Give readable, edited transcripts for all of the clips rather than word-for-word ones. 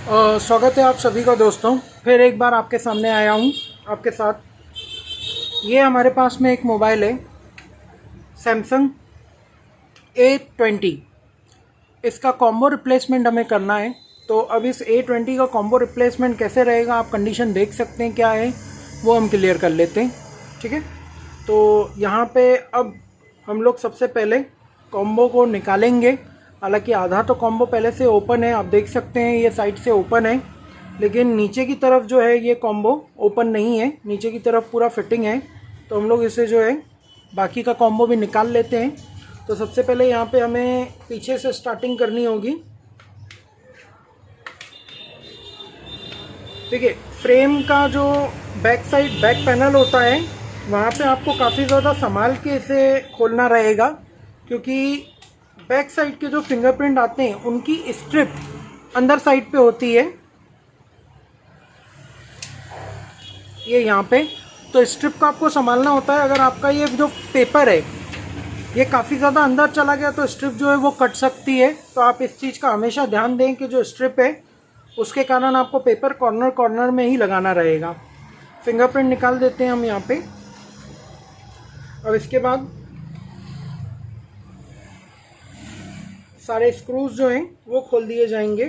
स्वागत है आप सभी का दोस्तों। फिर एक बार आपके सामने आया हूँ आपके साथ। ये हमारे पास में एक मोबाइल है सैमसंग A20। इसका कॉम्बो रिप्लेसमेंट हमें करना है। तो अब इस A20 का कॉम्बो रिप्लेसमेंट कैसे रहेगा, आप कंडीशन देख सकते हैं क्या है, वो हम क्लियर कर लेते हैं। ठीक है, तो यहाँ पे अब हम लोग सबसे पहले कॉम्बो को निकालेंगे। हालांकि आधा तो कॉम्बो पहले से ओपन है, आप देख सकते हैं ये साइड से ओपन है, लेकिन नीचे की तरफ जो है ये कॉम्बो ओपन नहीं है, नीचे की तरफ पूरा फिटिंग है। तो हम लोग इसे जो है बाकी का कॉम्बो भी निकाल लेते हैं। तो सबसे पहले यहाँ पे हमें पीछे से स्टार्टिंग करनी होगी। देखिए, फ्रेम का जो बैक साइड बैक पैनल होता है वहाँ पे आपको काफ़ी ज़्यादा संभाल के इसे खोलना रहेगा, क्योंकि बैक साइड के जो फिंगरप्रिंट आते हैं उनकी स्ट्रिप अंदर साइड पे होती है, ये यहाँ पे। तो स्ट्रिप का आपको संभालना होता है। अगर आपका ये जो पेपर है ये काफ़ी ज़्यादा अंदर चला गया तो स्ट्रिप जो है वो कट सकती है। तो आप इस चीज़ का हमेशा ध्यान दें कि जो स्ट्रिप है उसके कारण आपको पेपर कॉर्नर कॉर्नर में ही लगाना रहेगा। फिंगरप्रिंट निकाल देते हैं हम यहाँ पे। अब इसके बाद सारे स्क्रूज जो हैं वो खोल दिए जाएंगे।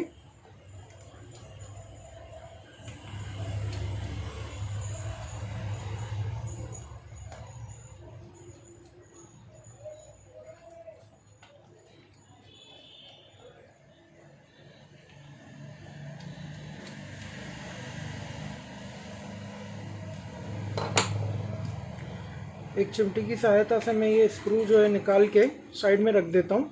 एक चिमटी की सहायता से मैं ये स्क्रू जो है निकाल के साइड में रख देता हूँ।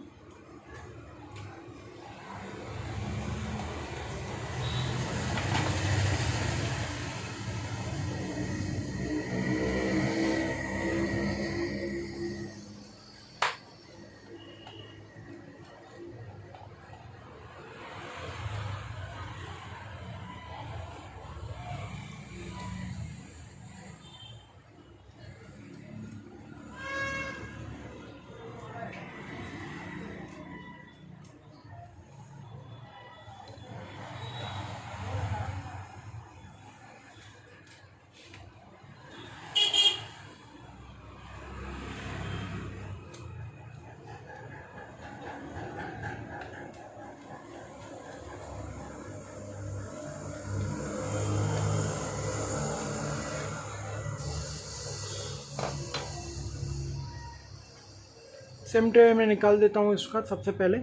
सेम ट्रे में निकाल देता हूँ इसका। सबसे पहले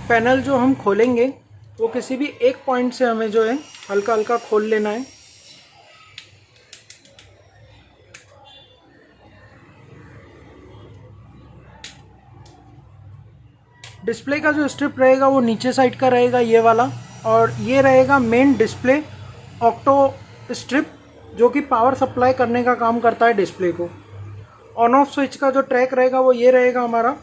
पैनल जो हम खोलेंगे वो किसी भी एक पॉइंट से हमें जो है हल्का हल्का खोल लेना है। डिस्प्ले का जो स्ट्रिप रहेगा वो नीचे साइड का रहेगा, ये वाला, और ये रहेगा मेन डिस्प्ले ऑक्टो स्ट्रिप, जो कि पावर सप्लाई करने का काम करता है डिस्प्ले को। ऑन ऑफ स्विच का जो ट्रैक रहेगा वो ये रहेगा हमारा।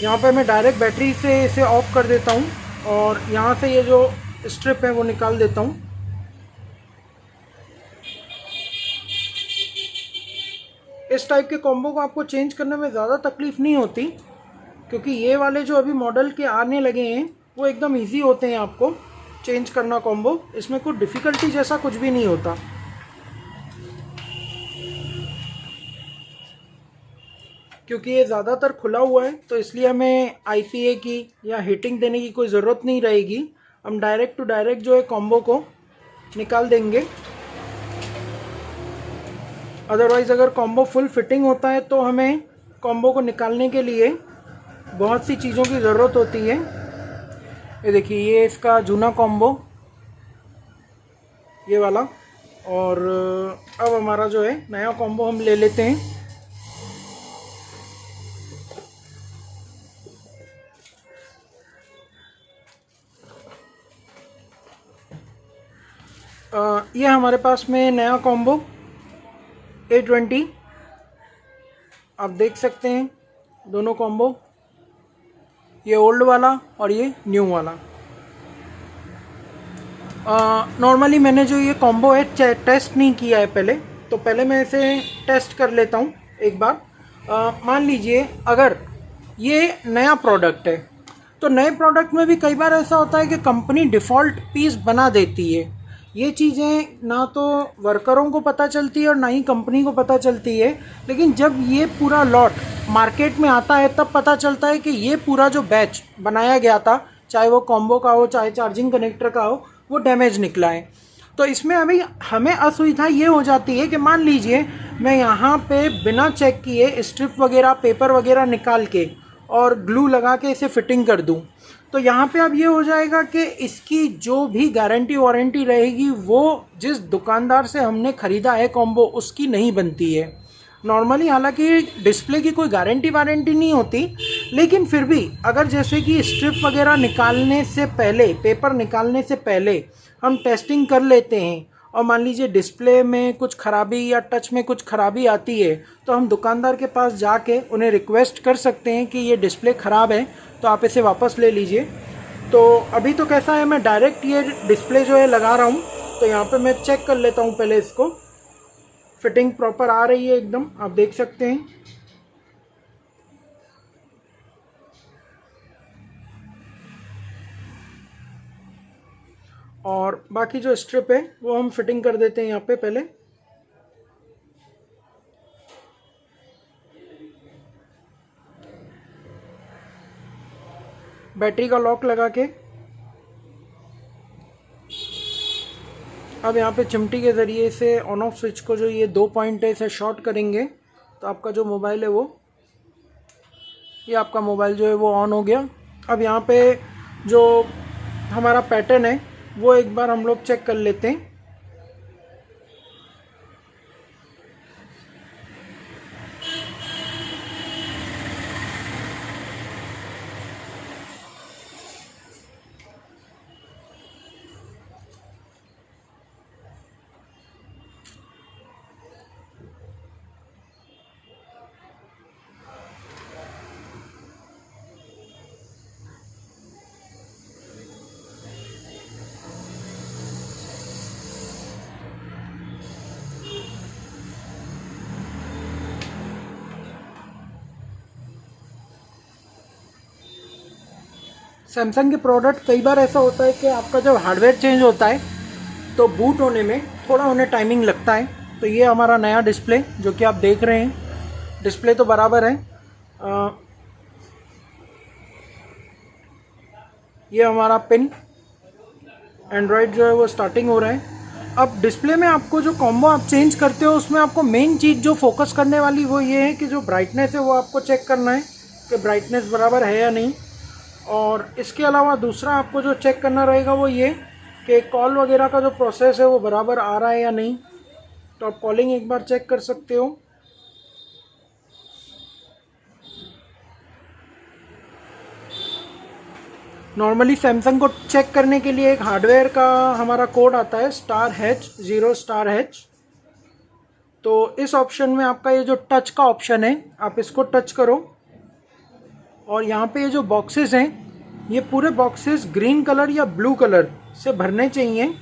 यहाँ पे मैं डायरेक्ट बैटरी से इसे ऑफ कर देता हूँ और यहाँ से ये जो स्ट्रिप है वो निकाल देता हूँ। इस टाइप के कॉम्बो को आपको चेंज करने में ज़्यादा तकलीफ़ नहीं होती, क्योंकि ये वाले जो अभी मॉडल के आने लगे हैं वो एकदम इजी होते हैं आपको चेंज करना कॉम्बो। इसमें कुछ डिफ़िकल्टी जैसा कुछ भी नहीं होता। क्योंकि ये ज़्यादातर खुला हुआ है तो इसलिए हमें IPA की या हीटिंग देने की कोई ज़रूरत नहीं रहेगी। हम डायरेक्ट टू डायरेक्ट जो है कॉम्बो को निकाल देंगे। अदरवाइज़ अगर कॉम्बो फुल फिटिंग होता है तो हमें कॉम्बो को निकालने के लिए बहुत सी चीज़ों की ज़रूरत होती है। ये देखिए, ये इसका जूना कॉम्बो, ये वाला, और अब हमारा जो है नया कॉम्बो हम ले लेते हैं। ये हमारे पास में नया कॉम्बो A20, आप देख सकते हैं दोनों कॉम्बो, ये ओल्ड वाला और ये न्यू वाला। नॉर्मली मैंने जो ये कॉम्बो है टेस्ट नहीं किया है पहले, तो पहले मैं इसे टेस्ट कर लेता हूँ एक बार। मान लीजिए अगर ये नया प्रोडक्ट है, तो नए प्रोडक्ट में भी कई बार ऐसा होता है कि कंपनी डिफ़ॉल्ट पीस बना देती है। ये चीज़ें ना तो वर्करों को पता चलती है और ना ही कंपनी को पता चलती है, लेकिन जब ये पूरा लॉट मार्केट में आता है तब पता चलता है कि ये पूरा जो बैच बनाया गया था, चाहे वो कॉम्बो का हो चाहे चार्जिंग कनेक्टर का हो, वो डैमेज निकला है। तो इसमें अभी हमें असुविधा ये हो जाती है कि मान लीजिए मैं यहाँ पे बिना चेक किए स्ट्रिप वगैरह पेपर वगैरह निकाल के और ग्लू लगा के इसे फिटिंग कर दूँ, तो यहाँ पे अब ये हो जाएगा कि इसकी जो भी गारंटी वारंटी रहेगी वो जिस दुकानदार से हमने ख़रीदा है कॉम्बो उसकी नहीं बनती है नॉर्मली। हालांकि डिस्प्ले की कोई गारंटी वारंटी नहीं होती, लेकिन फिर भी अगर जैसे कि स्ट्रिप वगैरह निकालने से पहले, पेपर निकालने से पहले हम टेस्टिंग कर लेते हैं और मान लीजिए डिस्प्ले में कुछ ख़राबी या टच में कुछ ख़राबी आती है, तो हम दुकानदार के पास जाके उन्हें रिक्वेस्ट कर सकते हैं कि ये डिस्प्ले ख़राब है तो आप इसे वापस ले लीजिए। तो अभी तो कैसा है, मैं डायरेक्ट ये डिस्प्ले जो है लगा रहा हूँ, तो यहाँ पे मैं चेक कर लेता हूँ पहले इसको। फिटिंग प्रॉपर आ रही है एकदम, आप देख सकते हैं। और बाकी जो स्ट्रिप है वो हम फिटिंग कर देते हैं यहाँ पे पहले। बैटरी का लॉक लगा के अब यहाँ पे चिमटी के ज़रिए से ऑन ऑफ स्विच को जो ये 2 पॉइंट है इसे शॉर्ट करेंगे तो आपका जो मोबाइल है वो, ये आपका मोबाइल जो है वो ऑन हो गया। अब यहाँ पे जो हमारा पैटर्न है वो एक बार हम लोग चेक कर लेते हैं। सैमसंग के प्रोडक्ट कई बार ऐसा होता है कि आपका जब हार्डवेयर चेंज होता है तो बूट होने में थोड़ा उन्हें टाइमिंग लगता है। तो ये हमारा नया डिस्प्ले जो कि आप देख रहे हैं, डिस्प्ले तो बराबर है। ये हमारा पिन एंड्रॉयड जो है वो स्टार्टिंग हो रहा है। अब डिस्प्ले में आपको जो कॉम्बो आप चेंज करते हो उसमें आपको मेन चीज़ जो फोकस करने वाली वो ये है कि जो ब्राइटनेस है वो आपको चेक करना है कि ब्राइटनेस बराबर है या नहीं। और इसके अलावा दूसरा आपको जो चेक करना रहेगा वो ये कि कॉल वगैरह का जो प्रोसेस है वो बराबर आ रहा है या नहीं। तो आप कॉलिंग एक बार चेक कर सकते हो। नॉर्मली सैमसंग को चेक करने के लिए एक हार्डवेयर का हमारा कोड आता है *H0*H। तो इस ऑप्शन में आपका ये जो टच का ऑप्शन है आप इसको टच करो और यहाँ पे ये जो बॉक्सेस हैं ये पूरे बॉक्सेस ग्रीन कलर या ब्लू कलर से भरने चाहिए।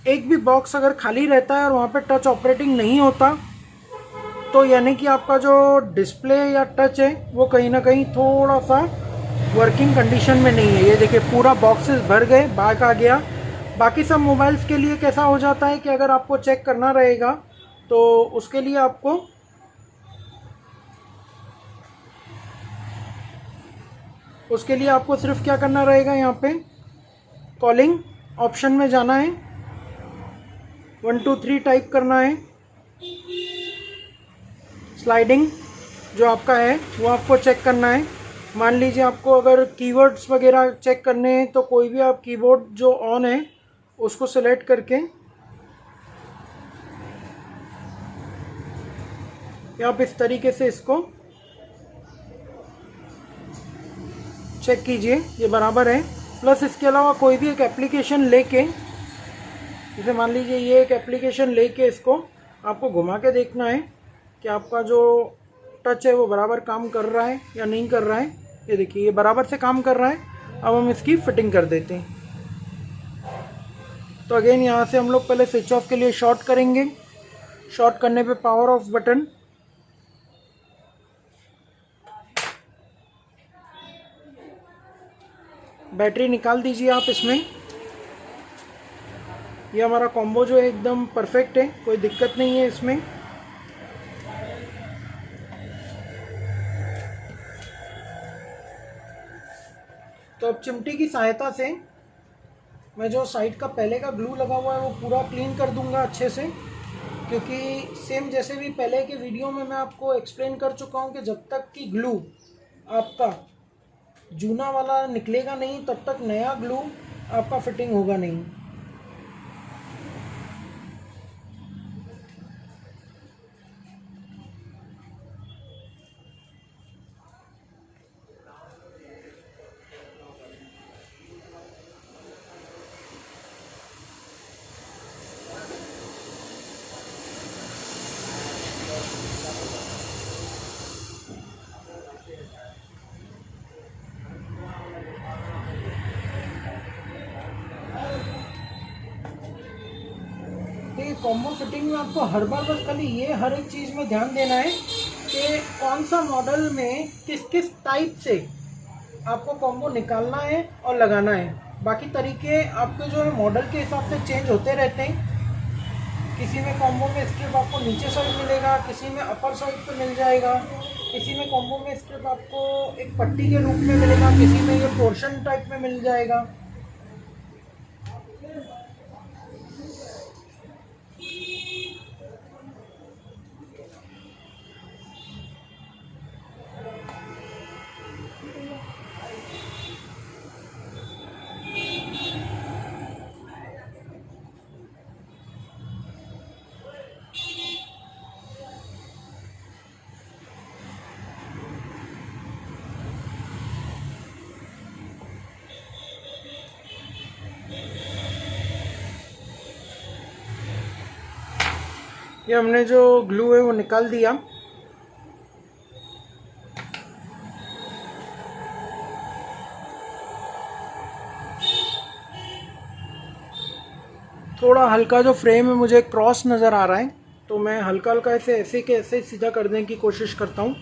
एक भी बॉक्स अगर खाली रहता है और वहाँ पे टच ऑपरेटिंग नहीं होता तो यानी कि आपका जो डिस्प्ले या टच है वो कहीं ना कहीं थोड़ा सा वर्किंग कंडीशन में नहीं है। ये देखिए पूरा बॉक्सेस भर गए, बैक आ गया। बाकी सब मोबाइल्स के लिए कैसा हो जाता है कि अगर आपको चेक करना रहेगा तो उसके लिए आपको सिर्फ क्या करना रहेगा, यहाँ पे कॉलिंग ऑप्शन में जाना है, 1 2 3 टाइप करना है। स्लाइडिंग जो आपका है वो आपको चेक करना है। मान लीजिए आपको अगर कीवर्ड्स वगैरह चेक करने हैं तो कोई भी आप कीबोर्ड जो ऑन है उसको सिलेक्ट करके आप इस तरीके से इसको चेक कीजिए, ये बराबर है। प्लस इसके अलावा कोई भी एक एप्लीकेशन लेके, जैसे मान लीजिए ये एक एप्लीकेशन लेके इसको आपको घुमा के देखना है कि आपका जो टच है वो बराबर काम कर रहा है या नहीं कर रहा है। ये देखिए ये बराबर से काम कर रहा है। अब हम इसकी फिटिंग कर देते हैं। तो अगेन यहाँ से हम लोग पहले स्विच ऑफ के लिए शॉर्ट करेंगे। शॉर्ट करने पे पावर ऑफ बटन, बैटरी निकाल दीजिए आप इसमें। ये हमारा कॉम्बो जो है एकदम परफेक्ट है, कोई दिक्कत नहीं है इसमें। तो अब चिमटी की सहायता से मैं जो साइड का पहले का ग्लू लगा हुआ है वो पूरा क्लीन कर दूंगा अच्छे से, क्योंकि सेम जैसे भी पहले के वीडियो में मैं आपको एक्सप्लेन कर चुका हूँ कि जब तक कि ग्लू आपका जूना वाला निकलेगा नहीं तब तक नया ग्लू आपका फिटिंग होगा नहीं। ये कॉम्बो फिटिंग में आपको हर बार बस खाली ये हर एक चीज़ में ध्यान देना है कि कौन सा मॉडल में किस किस टाइप से आपको कॉम्बो निकालना है और लगाना है। बाकी तरीके आपके जो है मॉडल के हिसाब से चेंज होते रहते हैं। किसी में कॉम्बो में स्ट्रिप आपको नीचे साइड मिलेगा, किसी में अपर साइड पे मिल जाएगा, किसी में कॉम्बो में स्ट्रिप आपको एक पट्टी के रूप में मिलेगा, किसी में ये पोर्शन टाइप में मिल जाएगा। ये हमने जो ग्लू है वो निकाल दिया। थोड़ा हल्का जो फ्रेम है मुझे क्रॉस नज़र आ रहा है, तो मैं हल्का हल्का ऐसे के ऐसे सीधा करने की कोशिश करता हूँ।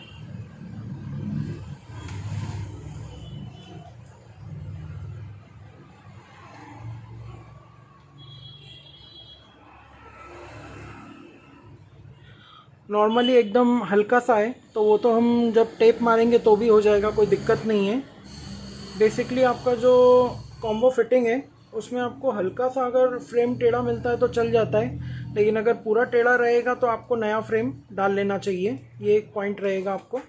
नॉर्मली एकदम हल्का सा है, तो वो तो हम जब टेप मारेंगे तो भी हो जाएगा, कोई दिक्कत नहीं है। बेसिकली आपका जो कॉम्बो फिटिंग है उसमें आपको हल्का सा अगर फ्रेम टेढ़ा मिलता है तो चल जाता है, लेकिन अगर पूरा टेढ़ा रहेगा तो आपको नया फ्रेम डाल लेना चाहिए। ये एक पॉइंट रहेगा आपको।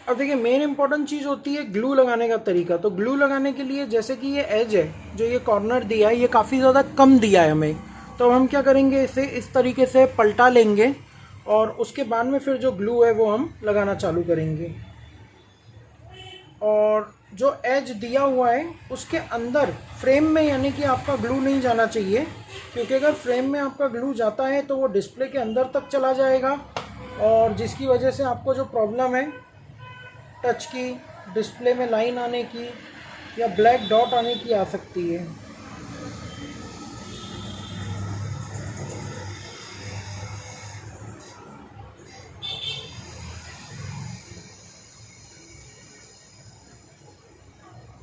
अब देखिए, मेन इंपॉर्टेंट चीज़ होती है ग्लू लगाने का तरीका। तो ग्लू लगाने के लिए जैसे कि ये एज है, जो ये कॉर्नर दिया है, ये काफ़ी ज़्यादा कम दिया है हमें, तो हम क्या करेंगे, इसे इस तरीके से पलटा लेंगे और उसके बाद में फिर जो ग्लू है वो हम लगाना चालू करेंगे। और जो एज दिया हुआ है उसके अंदर फ्रेम में यानी कि आपका ग्लू नहीं जाना चाहिए, क्योंकि अगर फ्रेम में आपका ग्लू जाता है तो वो डिस्प्ले के अंदर तक चला जाएगा, और जिसकी वजह से आपको जो प्रॉब्लम है टच की, डिस्प्ले में लाइन आने की या ब्लैक डॉट आने की आ सकती है।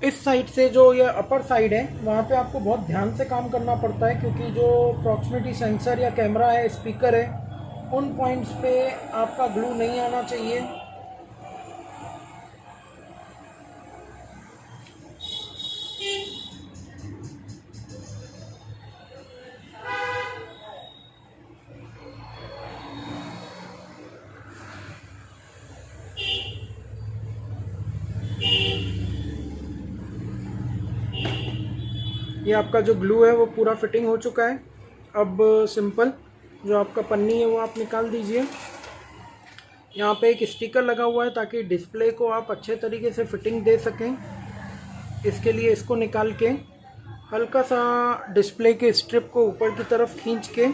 इस साइड से जो ये अपर साइड है वहाँ पे आपको बहुत ध्यान से काम करना पड़ता है, क्योंकि जो प्रॉक्सिमिटी सेंसर या कैमरा है, स्पीकर है, उन पॉइंट्स पे आपका ग्लू नहीं आना चाहिए। ये आपका जो ग्लू है वो पूरा फिटिंग हो चुका है। अब सिंपल जो आपका पन्नी है वो आप निकाल दीजिए। यहाँ पे एक स्टिकर लगा हुआ है ताकि डिस्प्ले को आप अच्छे तरीके से फिटिंग दे सकें। इसके लिए इसको निकाल के हल्का सा डिस्प्ले के स्ट्रिप को ऊपर की तरफ खींच के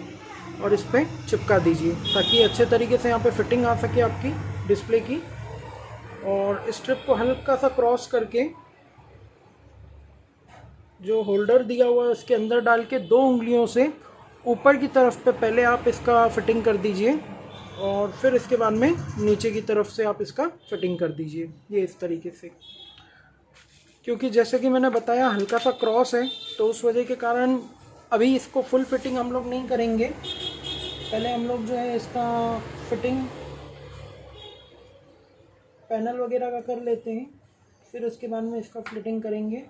और इस पर चिपका दीजिए, ताकि अच्छे तरीके से यहाँ पे फिटिंग आ सके आपकी डिस्प्ले की। और स्ट्रिप को हल्का सा क्रॉस करके जो होल्डर दिया हुआ है उसके अंदर डाल के 2 उंगलियों से ऊपर की तरफ पे पहले आप इसका फिटिंग कर दीजिए। और फिर इसके बाद में नीचे की तरफ से आप इसका फिटिंग कर दीजिए ये इस तरीके से। क्योंकि जैसे कि मैंने बताया हल्का सा क्रॉस है, तो उस वजह के कारण अभी इसको फुल फिटिंग हम लोग नहीं करेंगे। पहले हम लोग जो है इसका फिटिंग पैनल वगैरह का कर लेते हैं, फिर उसके बाद में इसका फिटिंग करेंगे।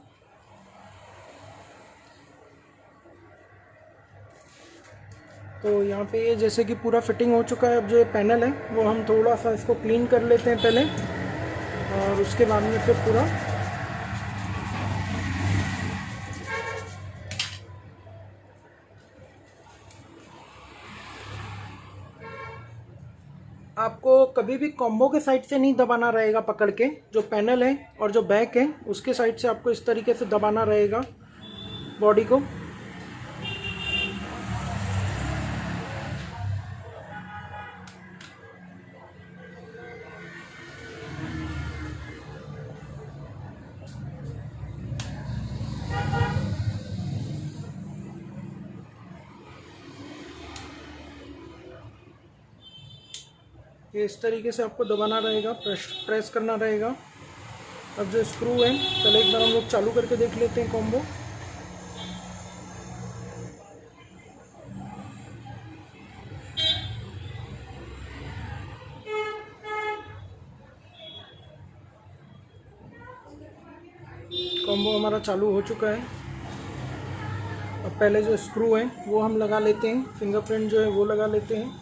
तो यहाँ पे ये जैसे कि पूरा फिटिंग हो चुका है। अब जो ये पैनल है वो हम थोड़ा सा इसको क्लीन कर लेते हैं पहले, और उसके बाद में फिर पूरा आपको कभी भी कॉम्बो के साइड से नहीं दबाना रहेगा पकड़ के। जो पैनल है और जो बैक है उसके साइड से आपको इस तरीके से दबाना रहेगा बॉडी को। ये इस तरीके से आपको दबाना रहेगा, प्रेस करना रहेगा। अब जो स्क्रू है पहले एक बार हम लोग चालू करके देख लेते हैं कॉम्बो। कॉम्बो हमारा चालू हो चुका है। अब पहले जो स्क्रू है वो हम लगा लेते हैं, फिंगरप्रिंट जो है वो लगा लेते हैं।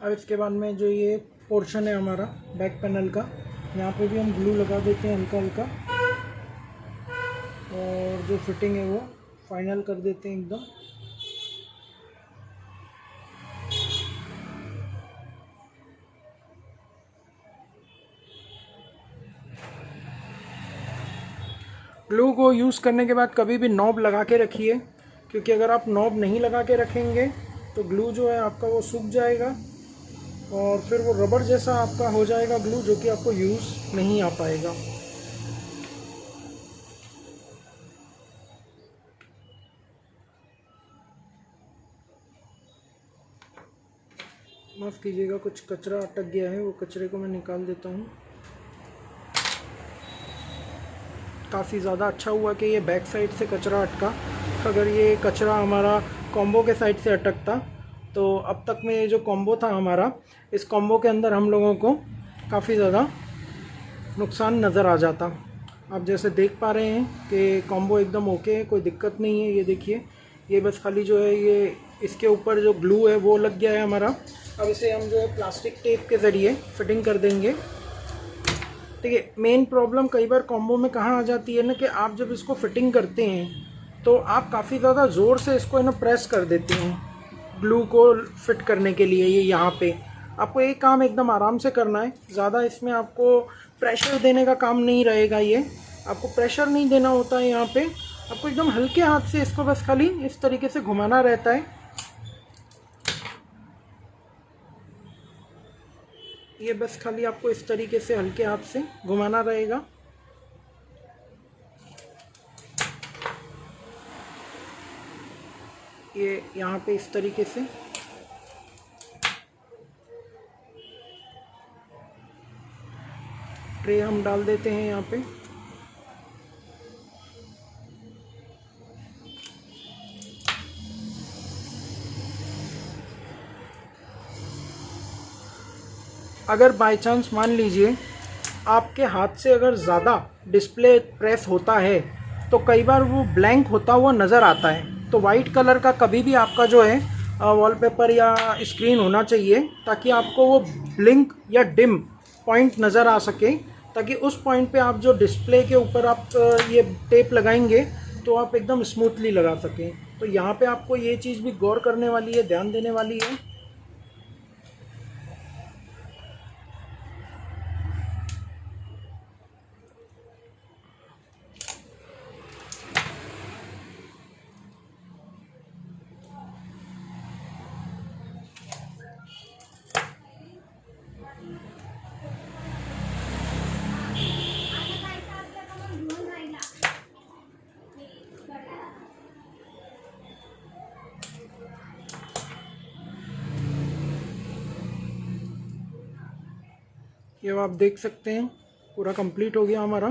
अब इसके बाद में जो ये पोर्शन है हमारा बैक पैनल का, यहाँ पे भी हम ग्लू लगा देते हैं हल्का हल्का, और जो फिटिंग है वो फाइनल कर देते हैं एकदम। ग्लू को यूज़ करने के बाद कभी भी नॉब लगा के रखिए, क्योंकि अगर आप नॉब नहीं लगा के रखेंगे तो ग्लू जो है आपका वो सूख जाएगा और फिर वो रबर जैसा आपका हो जाएगा ग्लू, जो कि आपको यूज़ नहीं आ पाएगा। माफ़ कीजिएगा, कुछ कचरा अटक गया है, वो कचरे को मैं निकाल देता हूँ। काफ़ी ज़्यादा अच्छा हुआ कि ये बैक साइड से कचरा अटका। अगर ये कचरा हमारा कॉम्बो के साइड से अटकता तो अब तक में ये जो कॉम्बो था हमारा, इस कॉम्बो के अंदर हम लोगों को काफ़ी ज़्यादा नुकसान नज़र आ जाता। आप जैसे देख पा रहे हैं कि कॉम्बो एकदम ओके है, कोई दिक्कत नहीं है। ये देखिए, ये बस खाली जो है ये इसके ऊपर जो ग्लू है वो लग गया है हमारा। अब इसे हम जो है प्लास्टिक टेप के ज़रिए फिटिंग कर देंगे। ठीक है। मेन प्रॉब्लम कई बार कॉम्बो में कहाँ आ जाती है ना कि आप जब इसको फिटिंग करते हैं तो आप काफ़ी ज़्यादा ज़ोर से इसको है ना प्रेस कर देते हैं ग्लू को फिट करने के लिए। ये यहाँ पे आपको एक काम एकदम आराम से करना है, ज़्यादा इसमें आपको प्रेशर देने का काम नहीं रहेगा। ये आपको प्रेशर नहीं देना होता है यहाँ पे, आपको एकदम हल्के हाथ से इसको बस खाली इस तरीके से घुमाना रहता है। ये बस खाली आपको इस तरीके से हल्के हाथ से घुमाना रहेगा। ये यहाँ पे इस तरीके से ट्रे हम डाल देते हैं यहाँ पे। अगर बाय चांस मान लीजिए आपके हाथ से अगर ज़्यादा डिस्प्ले प्रेस होता है तो कई बार वो ब्लैंक होता हुआ नज़र आता है। तो वाइट कलर का कभी भी आपका जो है वॉलपेपर या स्क्रीन होना चाहिए, ताकि आपको वो ब्लिंक या डिम पॉइंट नज़र आ सके, ताकि उस पॉइंट पे आप जो डिस्प्ले के ऊपर आप ये टेप लगाएंगे तो आप एकदम स्मूथली लगा सकें। तो यहाँ पे आपको ये चीज़ भी गौर करने वाली है, ध्यान देने वाली है। ये आप देख सकते हैं पूरा कंप्लीट हो गया हमारा।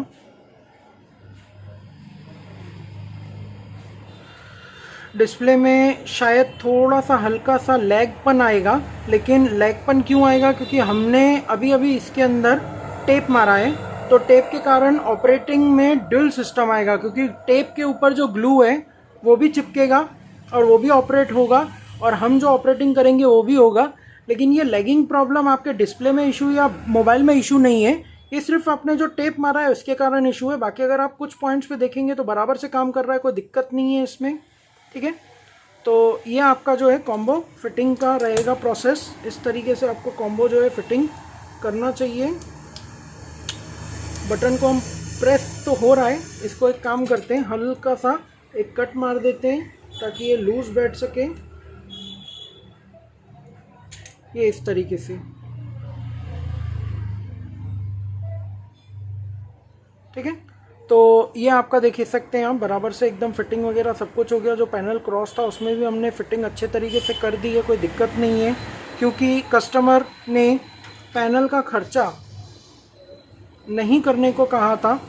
डिस्प्ले में शायद थोड़ा सा हल्का सा लैगपन आएगा, लेकिन लैगपन क्यों आएगा? क्योंकि हमने अभी अभी इसके अंदर टेप मारा है, तो टेप के कारण ऑपरेटिंग में ड्यूल सिस्टम आएगा, क्योंकि टेप के ऊपर जो ग्लू है वो भी चिपकेगा और वो भी ऑपरेट होगा और हम जो ऑपरेटिंग करेंगे वो भी होगा। लेकिन ये लैगिंग प्रॉब्लम आपके डिस्प्ले में इशू या मोबाइल में इशू नहीं है, ये सिर्फ आपने जो टेप मारा है उसके कारण इशू है। बाकी अगर आप कुछ पॉइंट्स पे देखेंगे तो बराबर से काम कर रहा है, कोई दिक्कत नहीं है इसमें। ठीक है, तो ये आपका जो है कॉम्बो फिटिंग का रहेगा प्रोसेस। इस तरीके से आपको कॉम्बो जो है फिटिंग करना चाहिए। बटन को हम प्रेस तो हो रहा है, इसको एक काम करते हैं, हल्का सा एक कट मार देते हैं ताकि ये लूज बैठ सके। ये इस तरीके से, ठीक है। तो ये आपका देख सकते हैं आप बराबर से एकदम फिटिंग वगैरह सब कुछ हो गया। जो पैनल क्रॉस था उसमें भी हमने फिटिंग अच्छे तरीके से कर दी है, कोई दिक्कत नहीं है, क्योंकि कस्टमर ने पैनल का खर्चा नहीं करने को कहा था।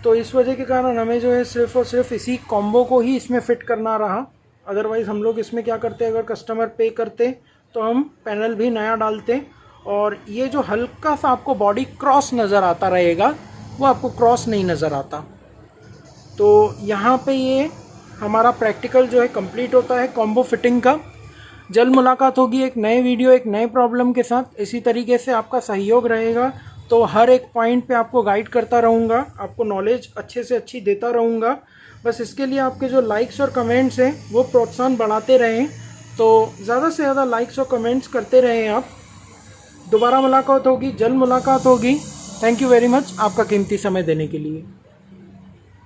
तो इस वजह के कारण हमें जो है सिर्फ और सिर्फ इसी कॉम्बो को ही इसमें फ़िट करना रहा। अदरवाइज़ हम लोग इसमें क्या करते, अगर कस्टमर पे करते तो हम पैनल भी नया डालते। और ये जो हल्का सा आपको बॉडी क्रॉस नज़र आता रहेगा वो आपको क्रॉस नहीं नज़र आता। तो यहाँ पे ये हमारा प्रैक्टिकल जो है कंप्लीट होता है कॉम्बो फिटिंग का। जल्द मुलाकात होगी एक नए वीडियो एक नए प्रॉब्लम के साथ। इसी तरीके से आपका सहयोग रहेगा तो हर एक पॉइंट पे आपको गाइड करता रहूँगा, आपको नॉलेज अच्छे से अच्छी देता रहूँगा। बस इसके लिए आपके जो लाइक्स और कमेंट्स हैं वो प्रोत्साहन बढ़ाते रहें। तो ज़्यादा से ज़्यादा लाइक्स और कमेंट्स करते रहें आप। दोबारा मुलाकात होगी, जल्द मुलाकात होगी। थैंक यू वेरी मच आपका कीमती समय देने के लिए।